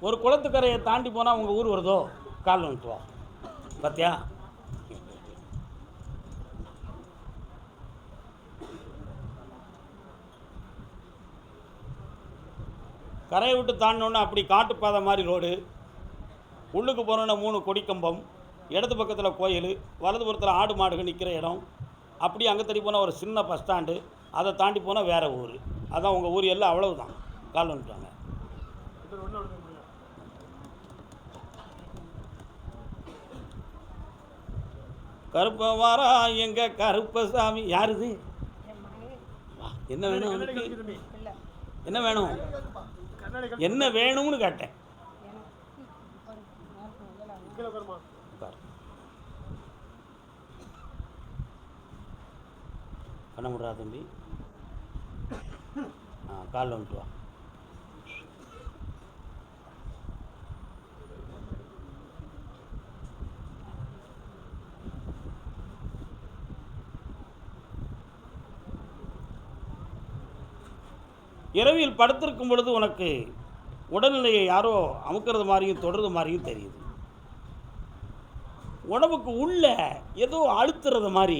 ஒரு குளத்துக்கரையை தாண்டி போனால் உங்கள் ஊர் வருதோ, கால் வந்துட்டு வா. பார்த்தியா? கரையை விட்டு தாண்டினோன்னா அப்படி காட்டுப்பாதை மாதிரி ரோடு, உள்ளுக்கு போனோன்னா 3 கொடிக்கம்பம், இடது பக்கத்தில் கோயில், வலதுபுறத்தில் ஆடு மாடுகள் நிற்கிற இடம், அப்படி அங்கே தள்ளி போனால் ஒரு சின்ன பஸ் ஸ்டாண்டு, அதை தாண்டி போனால் வேறு ஊர். அதான் உங்கள் ஊர் எல்லாம் அவ்வளவுதான். கால் வந்துட்டாங்க. கருப்ப வாரா எங்க கருப்பசாமி. யாருது? என்ன வேணும்? என்ன வேணும்? என்ன வேணும்னு கேட்டேன். பண்ண முடியா தம்பி? காலில் வந்துட்டு வா. இரவில் படுத்திருக்கும் பொழுது உனக்கு உடல்நிலையை யாரோ அமுக்கிறது மாதிரியும் தொடர்றது மாதிரியும் தெரியுது. உடம்புக்கு உள்ள ஏதோ அழுத்துறது மாதிரி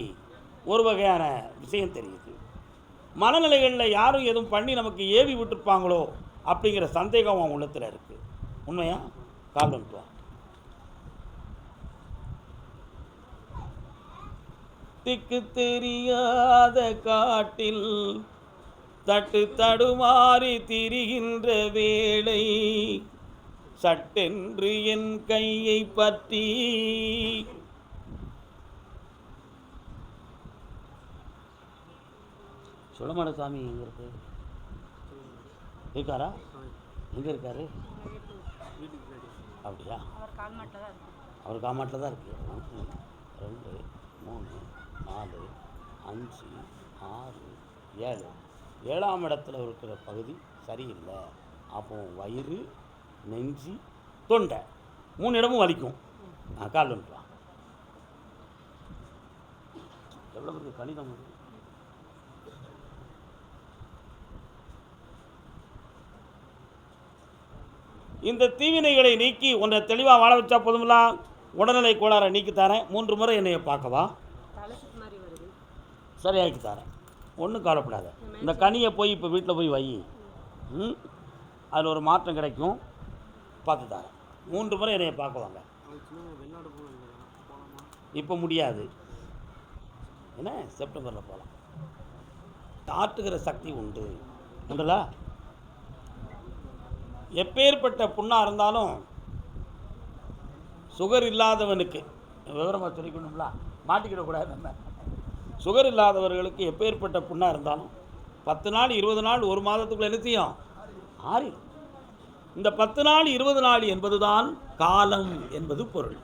ஒரு வகையான விஷயம் தெரியுது. மனநிலைகளில் யாரும் எதுவும் பண்ணி நமக்கு ஏவி விட்டுருப்பாங்களோ அப்படிங்கிற சந்தேகம் அவன் உள்ளத்தில் இருக்குது. உண்மையா? கால் வந்துட்டு வா. திக்கு தெரியாத காட்டில் தட்டு தடுமாறி திரிகின்ற வேளை சட்டென்று என் கையை பற்றி சுடமாடசாமி எங்கே இருக்கு? இருக்காரா? எங்கே இருக்காரு? அப்படியா? அவர் காமாட்டில் தான் இருக்கு. 1 2 3 4 5 6 7 7ஆம் இடத்துல இருக்கிற பகுதி சரியில்லை. அப்போ வயிறு, நெஞ்சு, தொண்டை 3 இடமும் வலிக்கும். கால் வந்துடலாம். எவ்வளோ பெரிய கணிதம். இந்த தீவினைகளை நீக்கி உன்னை தெளிவாக வாழ வச்சா போதுங்களா? உடல்நிலை கோளாறை நீக்கி தரேன். 3 முறை என்னைய பார்க்கவா, சரியாக்கி தரேன். ஒன்றும் கவலைப்படாத. இந்த கனியை போய் இப்போ வீட்டில் போய் வை. அதில் ஒரு மாற்றம் கிடைக்கும். பார்த்து தரேன். 3 முறை என்னைய பார்க்குவாங்க. இப்போ முடியாது. என்ன, செப்டம்பரில் போகலாம். ஆற்றுகிற சக்தி உண்டு. உண்டுலா? எப்பேற்பட்ட புண்ணாக இருந்தாலும் சுகர் இல்லாதவனுக்கு விவரமாக சொல்லிக்கணும்ல, மாட்டிக்கிடக்கூடாது. நம்ம சுகர் இல்லாதவர்களுக்கு எப்பேற்பட்ட புண்ணாக இருந்தாலும் 10 நாள் 20 நாள் 1 மாதத்துக்குள்ள என்ன செய்யும்? ஆறிடும். இந்த 10 நாள் 20 நாள் என்பது தான் காலம் என்பது பொருள்.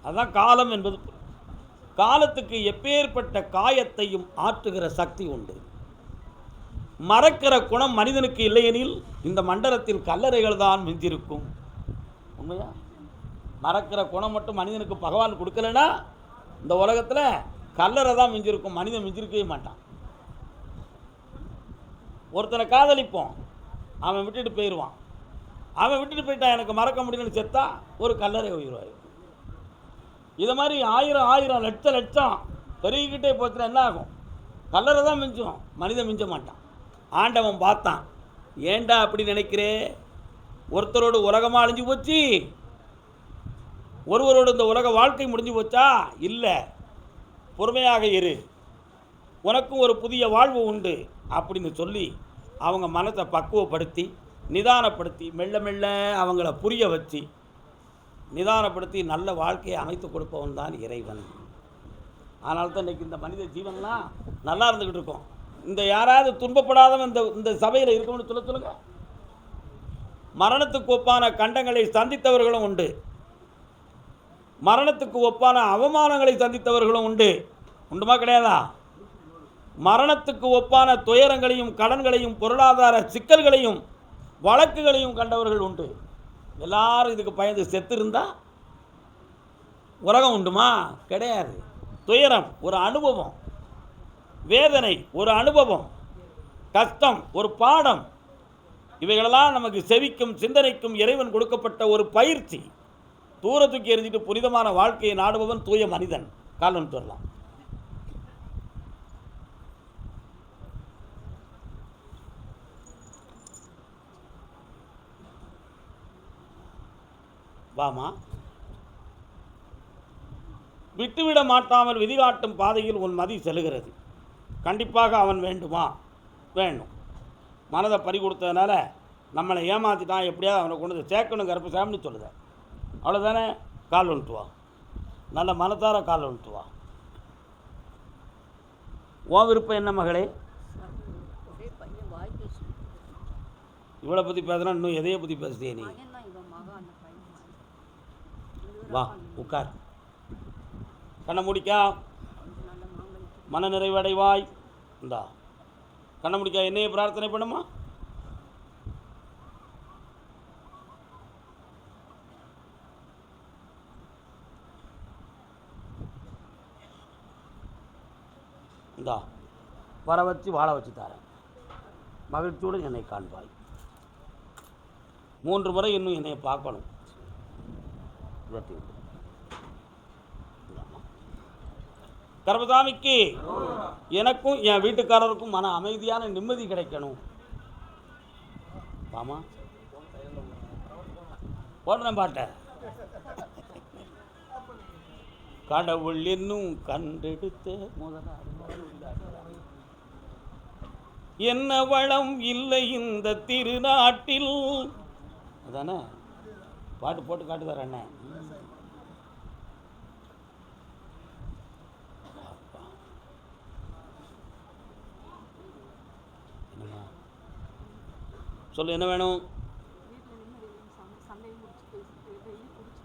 அதுதான் காலம் என்பது பொருள். காலத்துக்கு எப்பேற்பட்ட காயத்தையும் ஆற்றுகிற சக்தி உண்டு. மறக்கிற குணம் மனிதனுக்கு இல்லையெனில் இந்த மண்டலத்தில் கல்லறைகள் தான் மிஞ்சிருக்கும். உண்மையா? மறக்கிற குணம் மட்டும் மனிதனுக்கு பகவான் கொடுக்கலன்னா இந்த உலகத்தில் கல்லறை தான் மிஞ்சிருக்கும். மனிதன் மிஞ்சிருக்கவே மாட்டான். ஒருத்தனை காதலிப்போம், அவன் விட்டுட்டு போயிடுவான். அவன் விட்டுட்டு போயிட்டான், எனக்கு மறக்க முடியலன்னு செத்தா ஒரு கல்லறை உயிர்வாய். இதை மாதிரி 1000 லட்சம் பெருகிக்கிட்டே போச்சுன்னா என்ன ஆகும்? கல்லறை தான் மிஞ்சும், மனிதன் மிஞ்ச மாட்டான். ஆண்டவன் பார்த்தான், ஏண்டா அப்படி நினைக்கிறே? ஒருத்தரோடு உலகமாக அழிஞ்சு போச்சு, ஒருவரோடு இந்த உலக வாழ்க்கை முடிஞ்சு போச்சா? இல்லை, பொறுமையாக இரு, உனக்கும் ஒரு புதிய வாழ்வு உண்டு அப்படின்னு சொல்லி அவங்க மனத்தை பக்குவப்படுத்தி நிதானப்படுத்தி மெல்ல மெல்ல அவங்கள புரிய வச்சு நிதானப்படுத்தி நல்ல வாழ்க்கையை அமைத்து கொடுப்பவன் தான் இறைவன். அதனால தான் இன்றைக்கி இந்த மனித ஜீவன்லாம் நல்லா இருந்துக்கிட்டு இருக்கோம். இந்த யாராவது துன்பப்படாதவன் இந்த சபையில் இருக்கணும்னு சொல்லுங்க. மரணத்துக்கு ஒப்பான கண்டங்களை சந்தித்தவர்களும் உண்டு, மரணத்துக்கு ஒப்பான அவமானங்களை சந்தித்தவர்களும் உண்டு. உண்டுமா கிடையாதா? மரணத்துக்கு ஒப்பான துயரங்களையும் கடன்களையும் பொருளாதார சிக்கல்களையும் வழக்குகளையும் கண்டவர்கள் உண்டு. எல்லாரும் இதுக்கு பயந்து செத்து இருந்தா உலகம் உண்டுமா? கிடையாது. துயரம் ஒரு அனுபவம், வேதனை ஒரு அனுபவம், கஷ்டம் ஒரு பாடம். இவைகளெல்லாம் நமக்கு செவிக்கும் சிந்தனைக்கும் இறைவன் கொடுக்கப்பட்ட ஒரு பயிற்சி. தூரத்துக்கு எரிஞ்சிட்டு புனிதமான வாழ்க்கையை நாடுபவன் தூய மனிதன். காலம் வரலாம். வாமா. விட்டுவிட மாட்டாமல் விதிகாட்டும் பாதையில் உன் மதி செல்கிறது. கண்டிப்பாக அவன் வேண்டுமா? வேண்டும். மனதை பறி கொடுத்ததுனால நம்மளை ஏமாற்றிட்டான், எப்படியாவது அவனை கொண்டு வந்து சேர்க்கணும் கருப்பசாமின்னு சொல்லுத. அவ்வளோதானே? கால் வந்துட்டு வா. நல்ல மனத்தார கால் வந்துட்டு வா. உன் விருப்பம் என்ன மகளே? இவளை பற்றி பேசுனா இன்னும் எதையை பற்றி பேசுதே நீ? வா உட்கார். கண்ணை முடிக்கா. மன நிறைவடைவாய். இந்தா கண்ணை முடிக்கா. என்னைய பிரார்த்தனை பண்ணுமா? இந்தா வர வச்சு வாழ வச்சு தரேன். மகிழ்ச்சியோடு என்னை காண்பாய். 3 முறை இன்னும் என்னை பார்க்கணும். கருப்பசாமிக்கு எனக்கும் என் வீட்டுக்காரருக்கும் மன அமைதியான நிம்மதி கிடைக்கணும். ஆமா போடுறேன் பாட்ட. கடவுள் என்னும் கண்டெடுத்த முதலாளி என்ன வளம் இல்லை இந்த திருநாட்டில். அதானே பாட்டு போட்டு காட்டுதார் அண்ணன். சொல்லு, என்ன வேணும்?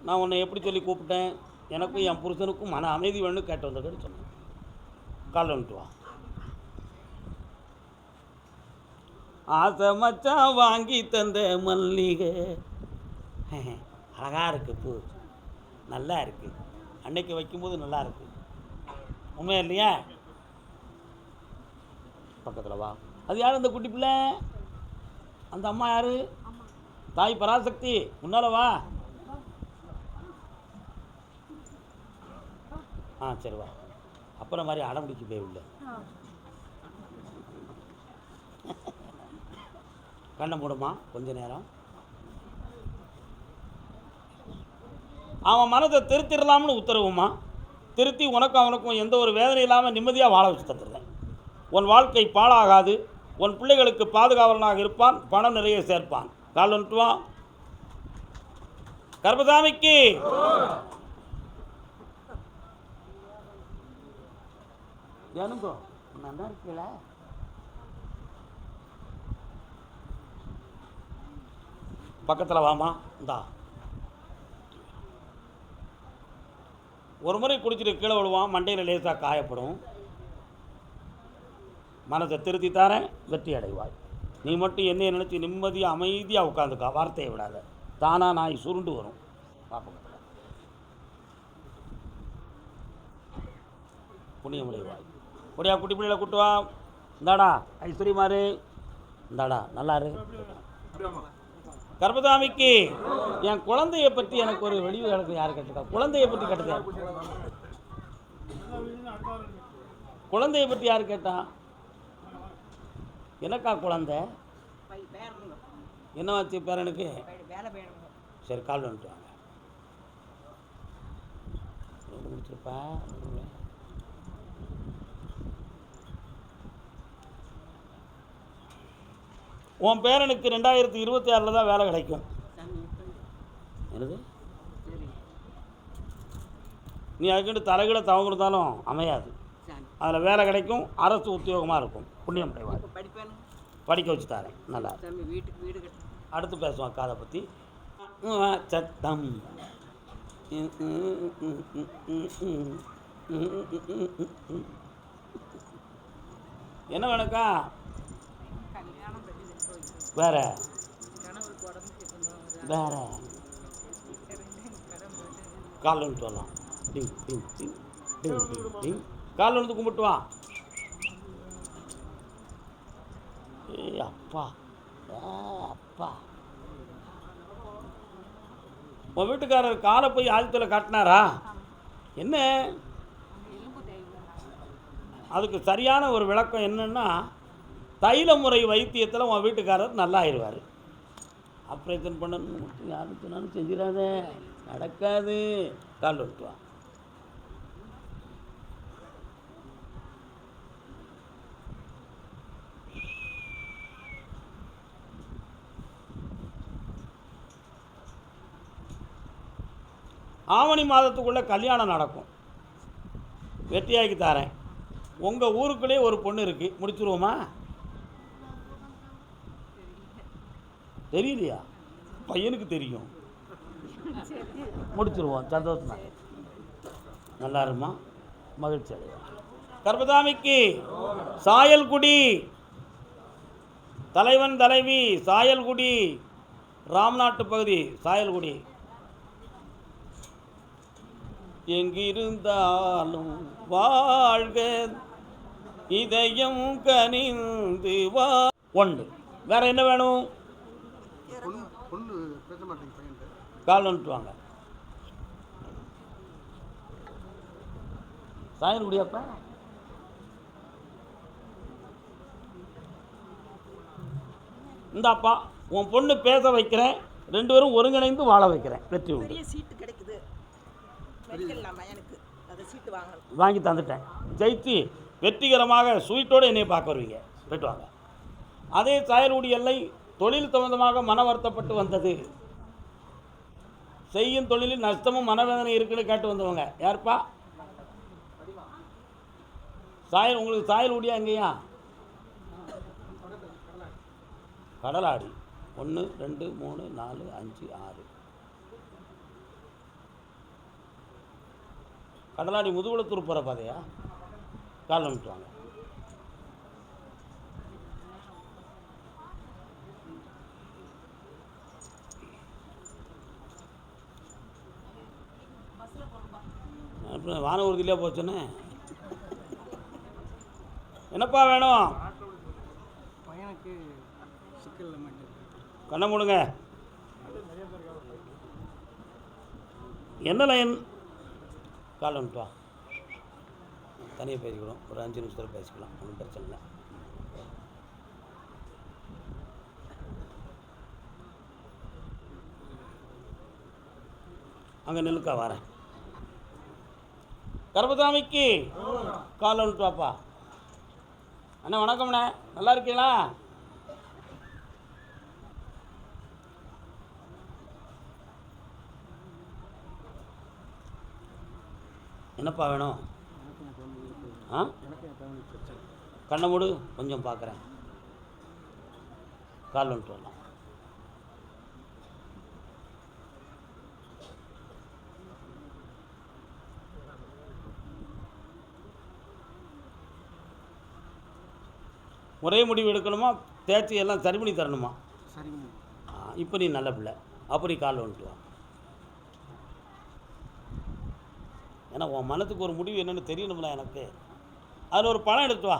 நான் உன்னை எப்படி சொல்லி கூப்பிட்டேன்? எனக்கும் என் புருஷனுக்கும் மன அமைதி வேணும் கேட்டு வந்ததுன்னு சொன்னேன். கால் வந்துட்டு வா. ஆசை மச்சான் வாங்கி தந்த மல்லிகை அழகாக இருக்குது. பூ நல்லா இருக்குது. அன்னைக்கு வைக்கும்போது நல்லா இருக்குது. உண்மையா இல்லையா? பக்கத்தில் வா. அது யார் அந்த குட்டி பிள்ளை? அந்த அம்மா யாரு? தாய் பராசக்தி. முன்னால வா. சரி வா. அப்புறம் மாதிரி அடம்பிடிச்சு போய் உள்ள. கண்ணை மூடுமா கொஞ்ச நேரம். அவன் மனதை திருத்திடலாம்னு உத்தரவுமா. திருத்தி உனக்கும் அவனுக்கும் எந்த ஒரு வேதனை இல்லாமல் நிம்மதியாக வாழ வச்சு தந்துடுறேன். உன் வாழ்க்கை பாழாகாது. உன் பிள்ளைகளுக்கு பாதுகாவலனாக இருப்பான். பணம் நிறைய சேர்ப்பான். கால் வந்துட்டு வா. கருப்பசாமிக்கு எனக்கோ நல்லா இருக்கல. பக்கத்தில் வாமா. இந்தா ஒரு முறை குடிச்சிட்டு கீழே விழுவான். மண்டையில் லேசாக காயப்படும். மனதை திருத்தி தாரேன். வெற்றி அடைவாய். நீ மட்டும் என்னையை நினச்சி நிம்மதியாக அமைதியாக உட்காந்துக்கா. வார்த்தையை விடாத. தானா நாய் சுருண்டு வரும். பார்ப்போம். புண்ணியமுடைவாய். முடியா குட்டி பிள்ளைகளை கூட்டு வா. இந்தாடா ஐஸ்வர்யமாரு. இந்தாடா நல்லாரு. கருப்பசாமிக்கு என் குழந்தையை பற்றி எனக்கு ஒரு வெளிவு கிடக்கு. யார் கேட்டிருக்கா? குழந்தையை பற்றி கேட்டது. குழந்தையை பற்றி யார் கேட்டா? எனக்கா குழந்தை? என்ன ஆச்சு பேரனுக்கு? சரி கால் வந்துட்டு வாங்க. முடிச்சிருப்பா. உன் பேரனுக்கு 2026 தான் வேலை கிடைக்கும். என்னது? நீ அதுக்கிட்டு தலைகளை தவம் கொடுத்தாலும் அமையாது. அதில் வேலை கிடைக்கும். அரசு உத்தியோகமாக இருக்கும். புண்ணியம் அடைவார். படிக்க வச்சு தரேன். நல்லா அடுத்து பேசுவான் காதை பற்றி. சத்தம் என்ன வேணுக்கா? வேற வேற கால் வந்துட்டு வரலாம். டிங் டிங் டிங் டிங் டிங் டிங். கால் வந்து கும்பிட்டு வா. ஏ அப்பா அப்பா, உன் வீட்டுக்காரர் காலை போய் ஆழ்த்துல காட்டினாரா? என்ன அதுக்கு சரியான ஒரு விளக்கம் என்னென்னா, தைல முறை வைத்தியத்தில் உன் வீட்டுக்காரர் நல்லா ஆயிடுவார். ஆப்ரேஷன் பண்ணணும் யாரும் சொன்னாலும் செஞ்சிடாத, நடக்காது. கால் விட்டுவா. ஆவணி மாதத்துக்குள்ளே கல்யாணம் நடக்கும், வெற்றியாக்கி தரேன். உங்கள் ஊருக்குள்ளே ஒரு பொண்ணு இருக்குது, முடிச்சுருவோமா? தெரியலையா? பையனுக்கு தெரியும், முடிச்சுருவோம். சந்தோஷமா, நல்லா இருமா, மகிழ்ச்சி அடையா. கர்பதாமிக்கு சாயல்குடி தலைவன் தலைவி, சாயல்குடி ராம்நாட்டு பகுதி, சாயல்குடி. எங்கிருந்தாலும் வாழ்க இதயம் கனிந்து வா. ஒன்று. வேற என்ன வேணும்? கால் வந்துட்டுவாங்க. சாயல்குடியாப்பா, இந்தாப்பா உன் பொண்ணு பேச வைக்கிறேன், 2 பேரும் ஒருங்கிணைந்து வாழ வைக்கிறேன். வெற்றி உண்டு. சீட்டு கிடைக்குது, சீட்டு வாங்கி தந்துட்டேன். ஜெயித்து வெற்றிகரமாக ஸ்வீட்டோடு என்னை பார்க்க வருவீங்க. போய்ட்டு வாங்க. அதே சாயல்குடி எல்லை தொழில் சம்பந்தமாக மன வருத்தப்பட்டு வந்தது, செய்யும் தொழிலில் நஷ்டமும் மனவேதனை இருக்குன்னு கேட்டு வந்தவங்க யாருப்பா? சாயல். உங்களுக்கு சாயல்குடியா எங்கேயா? கடலாடி. 1 2 3 4 5 6. கடலாடி முதுகுளத்தூர் போகிற பாதையா? கால் வந்துட்டுவாங்க. அப்புறம் வான ஊர்தியிலே போச்சுன்னு. என்னப்பா வேணும்? பையனுக்கு சிக்கல் கண்ணை மூடுங்க. என்ன லைன்? கால் வந்துட்டு வா, தனியாக பேசிக்கணும். ஒரு 5 நிமிஷத்தில் பேசிக்கலாம், ஒன்றும் பிரச்சனை இல்லை. அங்கே நெல்லுக்கா வரேன். கர்பதாமிக்கு கால் வந்துட்டு வாப்பா. அண்ணா வணக்கம்ண்ணே, நல்லா இருக்கீங்களா? என்னப்பா வேணும்? ஆ, கண்ணை மூடு, கொஞ்சம் பார்க்குறேன். கால் வந்துட்டு வரலாம். ஒரே முடிவு எடுக்கணுமா? தேய்ச்சி எல்லாம் சரி பண்ணி தரணுமா? இப்போ நீ நல்ல பிள்ளை, அப்போ நீ கால் வந்துட்டு வா. ஏன்னா உன் மனத்துக்கு ஒரு முடிவு என்னென்னு தெரியணும்ல எனக்கு. அதில் ஒரு பணம் எடுத்து வா.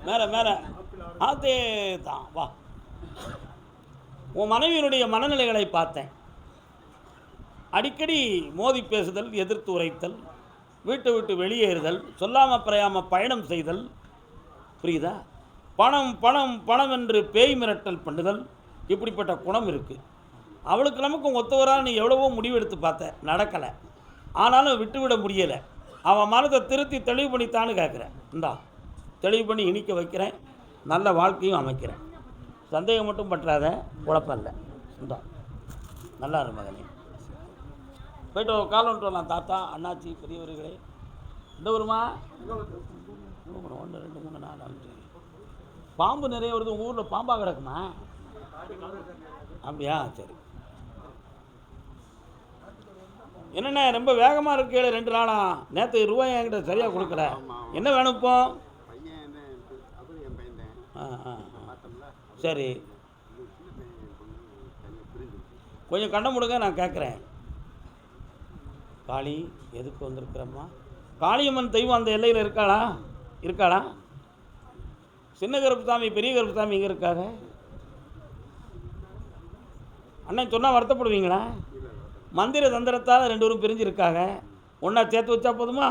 மேலே மேலே அதே தான் வா. உன் மனைவியினுடைய மனநிலைகளை பார்த்தேன். அடிக்கடி மோதி பேசுதல், எதிர்த்து உரைத்தல், வீட்டை விட்டு வெளியேறுதல், சொல்லாமல் பிறையாமல் பயணம் செய்தல், புரியுதா? பணம் பணம் பணம் என்று பேய் மிரட்டல் பண்ணுதல், இப்படிப்பட்ட குணம் இருக்குது. அவளுக்கு நமக்கும் ஒத்தவராக நீ எவ்வளவோ முடிவெடுத்து பார்த்த, நடக்கலை. ஆனாலும் விட்டுவிட முடியலை. அவன் மனதை திருத்தி தெளிவு பண்ணித்தான்னு கேட்குறேன். இந்தா தெளிவு பண்ணி இனிக்க வைக்கிறேன், நல்ல வாழ்க்கையும் அமைக்கிறேன். சந்தேகம் மட்டும் பற்றாத, குழப்பம் இல்லை. இந்தா நல்லா இரு மகனே. போய்ட்டு கால் வந்துட்டு வரலாம். தாத்தா, அண்ணாச்சி, பெரியவர்களே. இந்த ஊருமா? 1 2 3 4 5. பாம்பு நிறைய வருது. உங்கள் ஊரில் பாம்பாக கிடக்குமா? அப்படியா? சரி. என்னண்ணே ரொம்ப வேகமாக இருக்கு, 2 நாளா. நேற்று ரூபாய் என்கிட்ட சரியாக கொடுக்கல. என்ன வேணும் இப்போ? சரி, கொஞ்சம் கண்ணை முடுங்க, நான் கேட்குறேன். காளி எதுக்கு வந்திருக்கிறம்மா? காளியம்மன் தெய்வம் அந்த எல்லையில் இருக்காளா? சின்ன கருப்புசாமி பெரிய கருப்புசாமி எங்கே இருக்காங்க? அண்ணன் சொன்னால் வருத்தப்படுவீங்களா? மந்திர தந்திரத்தால் 2 பேரும் பிரிஞ்சிருக்காங்க. ஒன்றா சேர்த்து வச்சா போதுமா?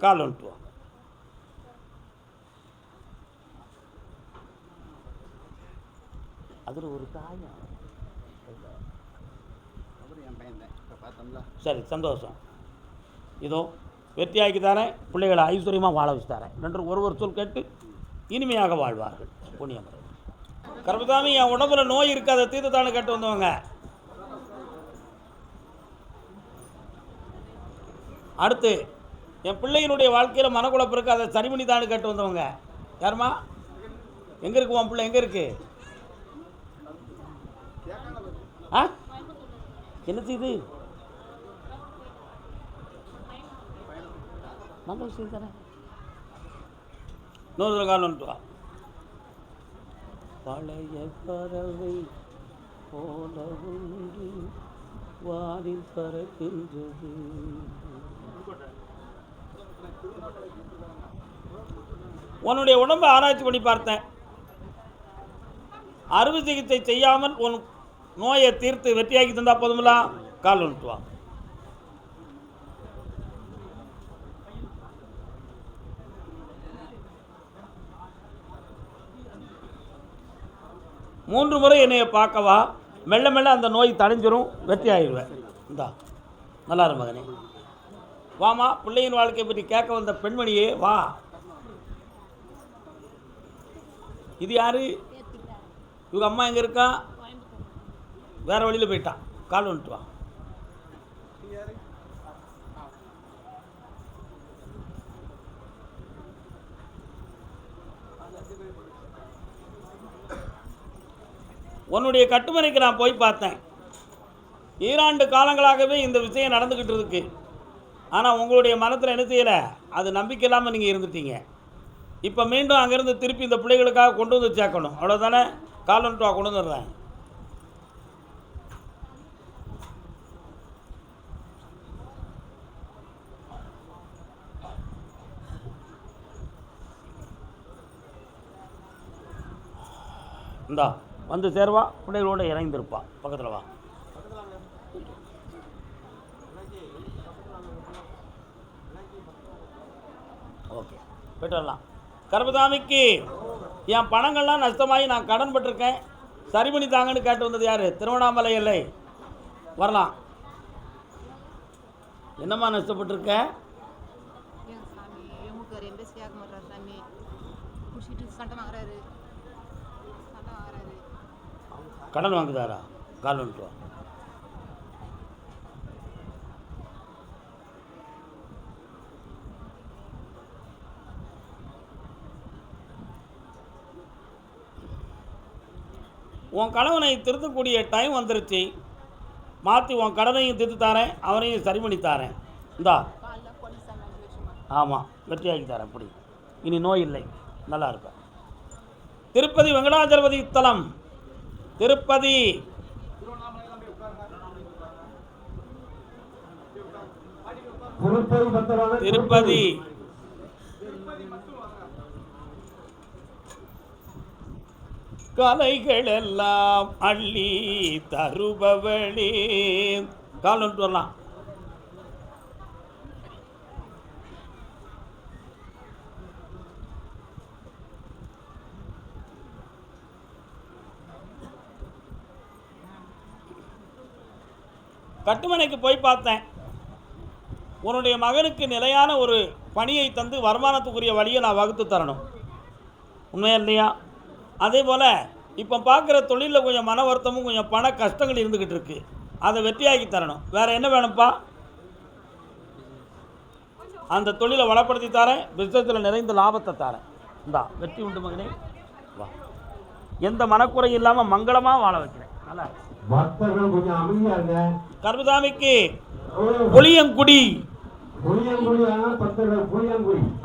கால் வந்துட்டுவோம். அதில் ஒரு காயம். சரி, சந்தோஷம். இதோ வெற்றியாக்கி தரேன், பிள்ளைகளை ஐஸ்வர்யமாக வாழ வச்சு தரேன். 2 ஒரு சொல் கேட்டு இனிமையாக வாழ்வார்கள். புண்ணியமரை கருப்புசாமி, என் உடம்புல நோய் இருக்காத தீர்த்தத்தானு கேட்டு வந்தவங்க. அடுத்து என் பிள்ளையினுடைய வாழ்க்கையில் மனக்குழப்பம் இருக்குது, அதை சரி பண்ணி தானு கேட்டு வந்தவங்க. யாருமா? எங்கே இருக்கு உன் பிள்ளை? எங்கே இருக்கு? ஆ, என்ன செய்யுது? நல்ல விஷயம் தானே. இன்னொரு காலம் வந்துட்டு வா. பழைய பறவை போல ஒன்று வானில் பறக்கின்றது. உன்னுடைய உடம்பை ஆராய்ச்சி பண்ணி பார்த்தேன். அறுவை சிகிச்சை செய்யாமல் உன் நோயை தீர்த்து வெற்றியாக்கி தந்தா போதுமில்லா? கால் வந்துட்டு வா. மூன்று முறை என்னைய பார்க்கவா, மெல்ல மெல்ல அந்த நோய் தடைஞ்சிரும், வெற்றி ஆகிடுவேன். இந்தா நல்லா இரு மகனே. வாமா, பிள்ளையின் வாழ்க்கையை பற்றி கேட்க வந்த பெண்மணியே வா. இது யாரு? இவங்க அம்மா எங்கே இருக்கா? வேற வழியில் போயிட்டான். கால் வந்துட்டு வா. உன்னுடைய கட்டுமனைக்கு நான் போய் பார்த்தேன். ஈராண்டு காலங்களாகவே இந்த விஷயம் நடந்துக்கிட்டு இருக்கு. ஆனால் உங்களுடைய மனத்தில் என்ன செய்யலை, அது நம்பிக்கை இல்லாமல் நீங்கள் இருந்துட்டீங்க. இப்போ மீண்டும் அங்கேருந்து திருப்பி இந்த பிள்ளைகளுக்காக கொண்டு வந்து சேர்க்கணும். அவ்வளோதானே? கால் வந்துட்டு வா, கொண்டு வந்துடுறேன். இந்தா வந்து சேருவா, பிள்ளைகளோடு இறங்கியிருப்பா. பக்கத்தில் வா. ஓகே, போய்ட்டு வரலாம். கருப்புசாமிக்கு என் பணங்கள்லாம் நஷ்டமாகி நான் கடன் பட்டிருக்கேன், சரி பண்ணி தாங்கன்னு கேட்டு வந்தது யார்? திருவண்ணாமலை எல்லை. வரலாம். என்னம்மா நஷ்டப்பட்டிருக்க? கடன் வாங்குதாரா? கால் வந்துட்டு வா. உன் கணவனை திருத்தக்கூடிய டைம் வந்துருச்சு. மாற்றி உன் கடனையும் திருத்து தாரேன், அவனையும் சரி பண்ணி தாரேன். இந்தா. ஆமாம், வெற்றியாகி தரேன். இப்படி இனி நோய் இல்லை, நல்லா இருப்பேன். திருப்பதி வெங்கடாஜலபதி தலம். திருப்பதி திருப்பதி கலைகள் எல்லாம் அள்ளி தருபவளே. கால் வந்துட்டு வரலாம். கட்டுமனைக்கு போய் பார்த்தேன். உன்னுடைய மகனுக்கு நிலையான ஒரு பணியை தந்து வருமானத்துக்குரிய வழியை நான் வகுத்து தரணும். உண்மையா இல்லையா? அதே போல் இப்போ பார்க்குற தொழிலில் கொஞ்சம் மன வருத்தமும் கொஞ்சம் பண கஷ்டங்கள் இருந்துக்கிட்டு இருக்குது. அதை வெற்றியாக்கி தரணும். வேறு என்ன வேணும்ப்பா? அந்த தொழிலை வளப்படுத்தி தரேன், பிஸ்னஸில் நிறைந்த லாபத்தை தரேன். இந்தா வெற்றி உண்டு மகனே, வா. எந்த மனக்குறையும் இல்லாமல் மங்களமாக வாழ வைக்கிறேன். நல்லா கொஞ்சம் அமைதியாக. கருப்புசாமிக்கு புளியங்குடி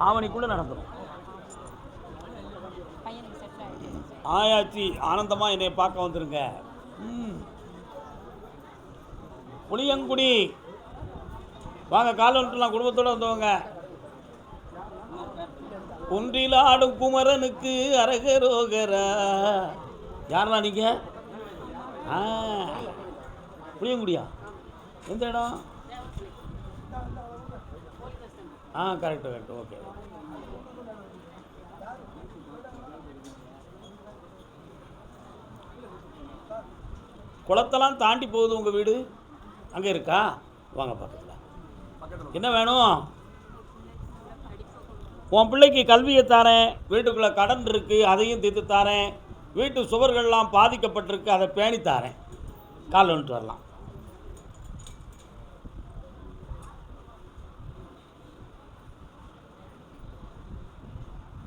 ஆவணிக்குள்ள நடந்துடும். ஆயாச்சி ஆனந்தமாக என்னை பார்க்க வந்துருங்க. புளியங்குடி வாங்க, கால் வந்துட்டுலாம் குடும்பத்தோடு வந்தவங்க. குன்றிலாடும் குமரனுக்கு அரகரோகரா. யாரா நீங்க? புளியங்குடியா? எந்த இடம்? Correct okay. குளத்தெல்லாம் தாண்டி போகுது உங்கள் வீடு, அங்கே இருக்கா? வாங்க பக்கத்தில். என்ன வேணும்? உன் பிள்ளைக்கு கல்வியை தாரேன், வீட்டுக்குள்ளே கடன் இருக்குது அதையும் தீர்த்து தாரேன், வீட்டு சுவர்கள்லாம் பாதிக்கப்பட்டிருக்கு அதை பேணி தாரேன். கால் வந்துட்டு வரலாம்.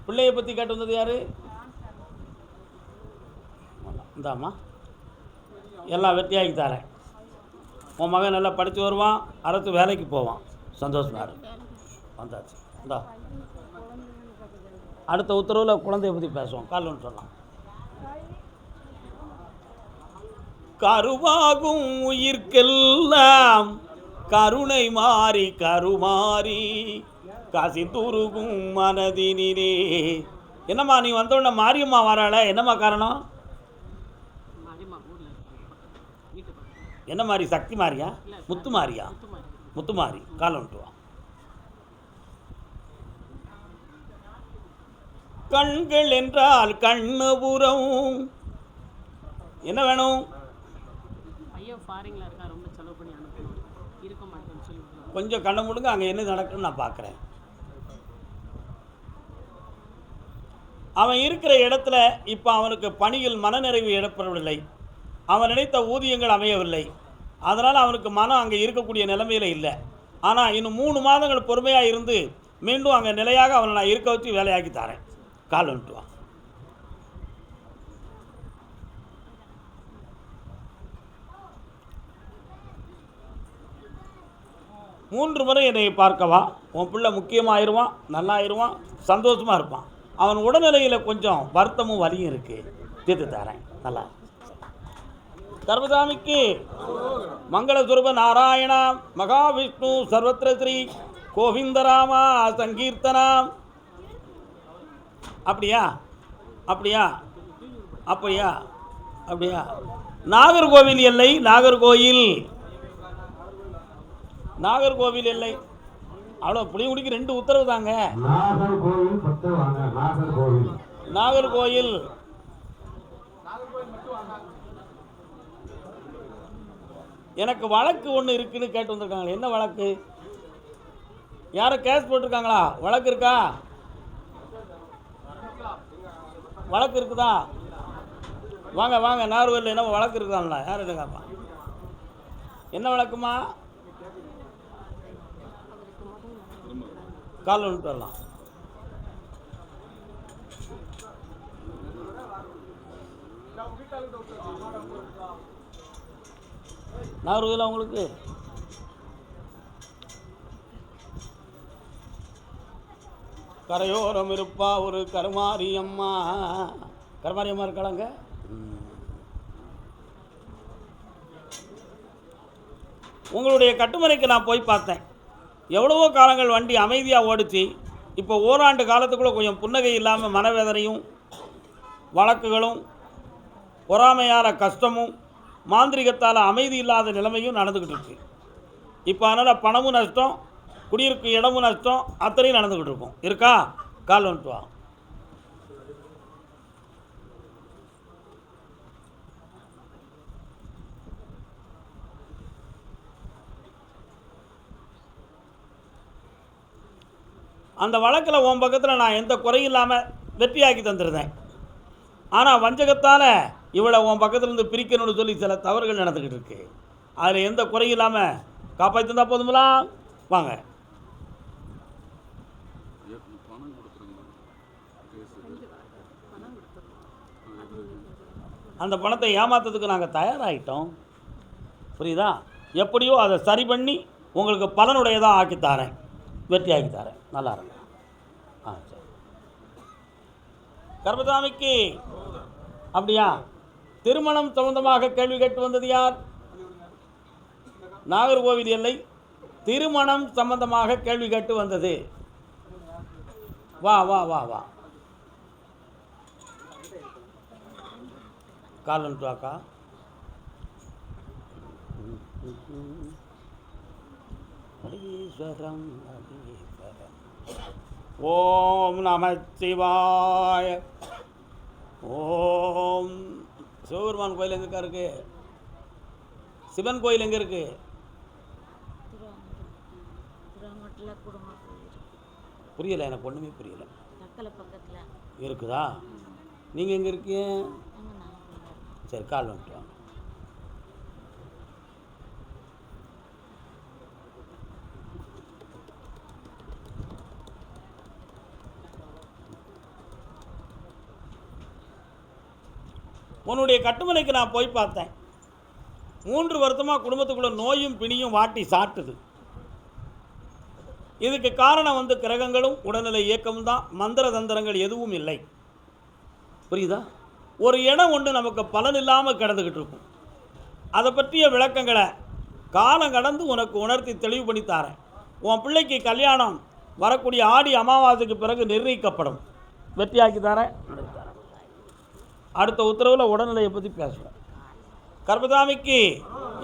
பிள்ளையை பற்றி கேட்டு வந்தது யார்? இந்தாம்மா, எல்லாம் வெற்றியாகி தரேன். உன் மகன் நல்லா படித்து வருவான், அரசு வேலைக்கு போவான், சந்தோஷமா இருக்கு. வந்தாச்சு. இந்தா அடுத்த உத்தரவில் குழந்தைய பற்றி பேசுவோம். கால் ஒன்று சொல்லலாம். கருவாகும் உயிர்க்கெல்லாம் கருணை மாறி கருமாறி கசிந்துருகும் மனதினிலே. என்னம்மா நீ வந்தோடனே மாரியம்மா வராள, என்னம்மா காரணம்? என்ன மாதிரி? சக்தி மாரியா? முத்து மாரியா? முத்து மாரி. கால் வந்துட்டு வா. கண்கள் என்றால் கண்ணபுரம். என்ன வேணும்? கொஞ்சம் கண்ணை மூடுங்க, அங்கே என்ன நடக்குன்னு நான் பார்க்குறேன். அவன் இருக்கிற இடத்துல இப்போ அவனுக்கு பணியில் மனநிறைவு ஏற்படவில்லை, அவன் நினைத்த ஊதியங்கள் அமையவில்லை, அதனால் அவனுக்கு மனம் அங்கே இருக்கக்கூடிய நிலைமையில் இல்லை. ஆனால் இன்னும் 3 மாதங்கள் பொறுமையாக இருந்து மீண்டும் அங்கே நிலையாக அவனை நான் இருக்க வச்சு வேலையாக்கி தரேன். கால் வந்துட்டு வா. மூன்று முறை என்னை பார்க்கவா. உன் பிள்ளை முக்கியமாகிடுவான், நல்லாயிருவான், சந்தோஷமாக இருப்பான். அவன் உடல்நிலையில் கொஞ்சம் வருத்தமும் வலியும் இருக்குது, தீர்த்து தரேன். நல்லா சர்வசாமிக்கு மங்களஸ்வரூப நாராயணா மகாவிஷ்ணு சர்வத்திர ஸ்ரீ கோவிந்தராமா சங்கீர்த்தனாம். அப்படியா அப்படியா அப்படியா அப்படியா? நாகர்கோவில் எல்லை, நாகர்கோயில் நாகர்கோவில் எல்லை. அவ்வளோ புளியங்குடிக்கு 2 உத்தரவு தாங்க. நாகர்கோயில் எனக்கு வழக்கு ஒன்று இருக்குன்னு கேட்டு வந்திருக்காங்க. என்ன வழக்கு? யாரும் கேஸ் போட்டிருக்காங்களா? வழக்கு இருக்கா? வழக்கு இருக்குதா? வாங்க வாங்க, நாகர்கோவில் என்ன வழக்கு இருக்குதாங்களா? யார் இருக்காப்பா? என்ன வழக்குமா? கால் வந்துட்டு வரலாம். நாகர்கோவில் உங்களுக்கு கரையோரம் இருப்பா ஒரு கருமாரி அம்மா. கருமாரி அம்மா இருக்காளாங்க. உங்களுடைய கட்டுமனைக்கு நான் போய் பார்த்தேன். எவ்வளவோ காலங்கள் வண்டி அமைதியாக ஓடிச்சு. இப்போ ஓராண்டு காலத்துக்குள்ளே கொஞ்சம் புன்னகை இல்லாமல் மனவேதனையும் வழக்குகளும் பொறாமையான கஷ்டமும் மாந்திரிகத்தால் அமைதி இல்லாத நிலைமையும் நடந்துக்கிட்டு இருக்கு. இப்போ அதனால் பணமும் நஷ்டம், குடியிருக்க இடமும் நஷ்டம், அத்தனையும் நடந்துக்கிட்டு இருக்கும். இருக்கா? கால் வந்துட்டு வா. அந்த வழக்கில் உன் பக்கத்தில் நான் எந்த குறையும் இல்லாமல் வெற்றியாக்கி தந்துருந்தேன். ஆனால் வஞ்சகத்தால் இவளை உன் பக்கத்துலேருந்து பிரிக்கணும்னு சொல்லி சில தவறுகள் நடந்துக்கிட்டு இருக்கு. அதில் எந்த குறையும் இல்லாமல் காப்பாற்றிருந்தா போதுங்களா? வாங்க. அந்த பணத்தை ஏமாற்றத்துக்கு நாங்கள் தயாராகிட்டோம், புரியுதா? எப்படியோ அதை சரி பண்ணி உங்களுக்கு பலனுடையதாக ஆக்கித்தாரேன், வெற்றியாக்கி தரேன். நல்லா இருக்கும். சரி. கர்மசாமிக்கு அப்படியா? திருமணம் சம்பந்தமாக கேள்வி கேட்டு வந்தது யார்? நாகர்கோவில் எல்லை. திருமணம் சம்பந்தமாக கேள்வி கேட்டு வந்தது வா வா வா வா கால் வந்துட்டு வாக்கா. ஈஸ்வரம் ஈஸ்வரம். ஓம் நம சிவாய. ஓம். சிவபெருமான் கோயில் எங்கக்கா இருக்கு? சிவன் கோயில் எங்கே இருக்கு? புரியலை, எனக்கு ஒன்றுமே புரியலை. இருக்குதா? நீங்கள் எங்கே இருக்கீங்க? சரி, கால் வந்துட்டு வாங்க. உன்னுடைய கட்டுமனைக்கு நான் போய் பார்த்தேன். 3 வருஷமாக குடும்பத்துக்குள்ள நோயும் பிணியும் வாட்டி சாட்டுது. இதுக்கு காரணம் கிரகங்களும் உடல்நிலை இயக்கமும் தான். மந்திர தந்திரங்கள் எதுவும் இல்லை. புரியுதா? ஒரு இடம் ஒன்று நமக்கு பலன் இல்லாமல் கிடந்துக்கிட்டு இருக்கும். அதை பற்றிய விளக்கங்களை காலம் கடந்து உனக்கு உணர்த்தி தெளிவு பண்ணி தாரேன். உன் பிள்ளைக்கு கல்யாணம் வரக்கூடிய ஆடி அமாவாசைக்கு பிறகு நிர்ணயிக்கப்படும். வெற்றியாக்கி தரேன். அடுத்த உத்தரவில் உடல்நிலையை பற்றி பேசுவேன். கர்பதாமிக்கு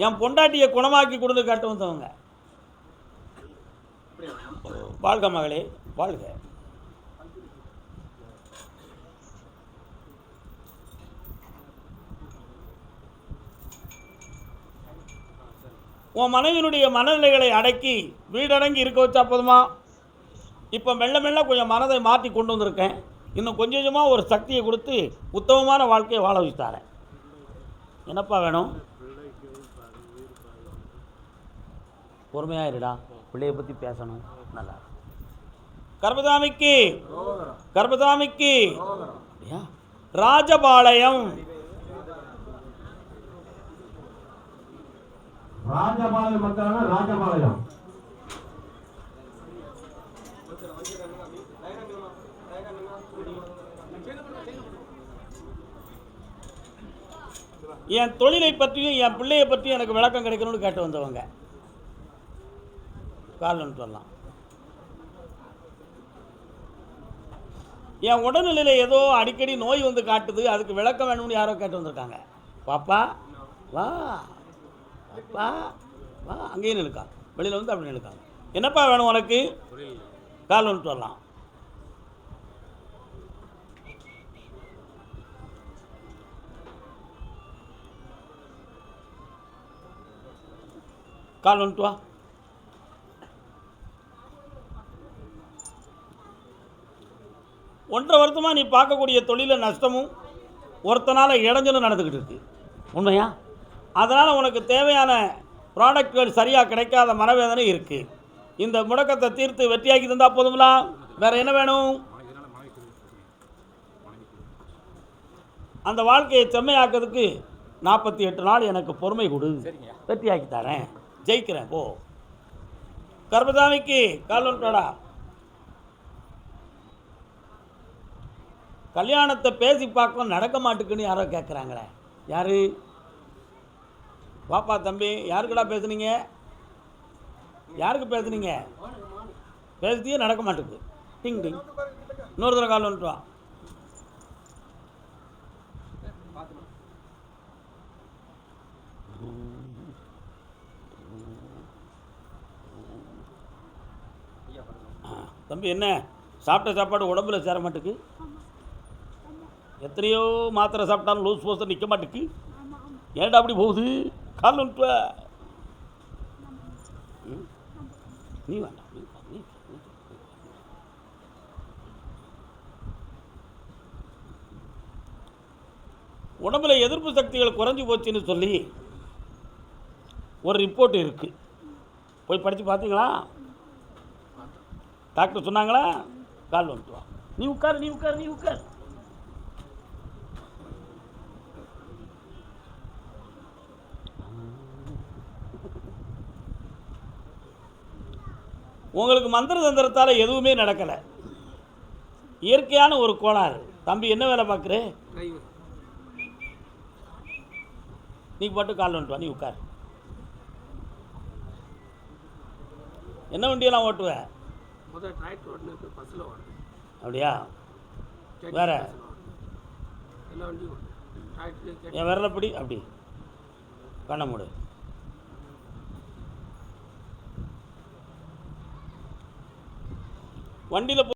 என் பொண்டாட்டியை குணமாக்கி கொடுத்து காட்டு வந்தவங்க. வாழ்க மகளே, வாழ்க. உன் மனைவியினுடைய மனநிலைகளை அடக்கி வீடடங்கி இருக்க வச்சா போதுமா? இப்போ மெல்ல மெல்ல கொஞ்சம் மனதை மாற்றி கொண்டு வந்திருக்கேன். இன்னும் கொஞ்சம் கொஞ்சமாக ஒரு சக்தியை கொடுத்து உத்தமமான வாழ்க்கையை வாழ வச்சுத்தாரேன். என்னப்பா வேணும்? பொறுமையாயிருடா, பிள்ளையை பற்றி பேசணும். நல்லா கர்பதாமிக்கு கர்பதாமிக்கு ராஜபாளையம் ராஜபாளையம் மக்களான ராஜபாளையம். என் தொழிலை பற்றியும் என் பிள்ளையை பற்றியும் எனக்கு விளக்கம் கிடைக்கணும்னு கேட்டு வந்தவங்க. கால் வந்துட்டு வரலாம். என் உடல்நிலையில் ஏதோ அடிக்கடி நோய் காட்டுது, அதுக்கு விளக்கம் வேணும்னு யாரோ கேட்டு வந்திருக்காங்க. பாப்பா வா, பாப்பா வா. அங்கேயும் நிற்கா, வெளியில் அப்படி நிற்காங்க. என்னப்பா வேணும் உனக்கு? கால் வந்துட்டு வரலாம். கால் வந்துட்டு வா. ஒன்றரை வருஷமாக நீ பார்க்கக்கூடிய தொழிலில் நஷ்டமும் ஒருத்தனால் இடைஞ்சலும் நடந்துக்கிட்டு இருக்கு. உண்மையா? அதனால் உனக்கு தேவையான ப்ராடக்ட்கள் சரியாக கிடைக்காத மனவேதனை இருக்குது. இந்த முடக்கத்தை தீர்த்து வெற்றியாக்கி தந்தால் போதுங்களா? வேறு என்ன வேணும்? அந்த வாழ்க்கையை செம்மையாக்கிறதுக்கு 48 நாள் எனக்கு பொறுமை கொடு. வெற்றியாக்கி தரேன், ஜெயிக்கிறேன். போ. கர்பதாமிக்கு கால் வந்துட்டோடா. கல்யாணத்தை பேசி பார்க்க நடக்க மாட்டுக்குன்னு யாரோ கேட்குறாங்களே. யார்? வாப்பா தம்பி, யாருக்குடா பேசுனீங்க? யாருக்கு பேசுனீங்க? பேசியே நடக்க மாட்டுக்கு. டிங் டிங். இன்னொரு தடவை கால் வந்துட்டு வா. தம்பி, என்ன சாப்பிட்ட சாப்பாடு உடம்புல சேர மாட்டுக்கு? எத்தனையோ மாத்திரை சாப்பிட்டாலும் லூஸ் போஸ்டர் நிற்க மாட்டுக்கு. ஏன்டா அப்படி போகுது? கால் வந்துட்டு நீ வேண்டாம். உடம்புல எதிர்ப்பு சக்திகள் குறைஞ்சி போச்சுன்னு சொல்லி ஒரு ரிப்போர்ட் இருக்குது. போய் படித்து பார்த்தீங்களா? டாக்டர் சொன்னாங்களா? கால் வந்துட்டு வா. நீ உட்கார், நீ உட்கார், நீ உட்கார். உங்களுக்கு மந்திர தந்திரத்தால் எதுவுமே நடக்கலை. இயற்கையான ஒரு கோளாறு. தம்பி, என்ன வேலை பார்க்குற? நீ பாட்டு கால் வந்துட்டு வா. நீ உட்கார். என்ன வண்டியெல்லாம் ஓட்டுவேன்? அப்படியா? வேற எல்லா வண்டியும் என் விரலப்படி அப்படி கண்ண மூடு. வண்டியில்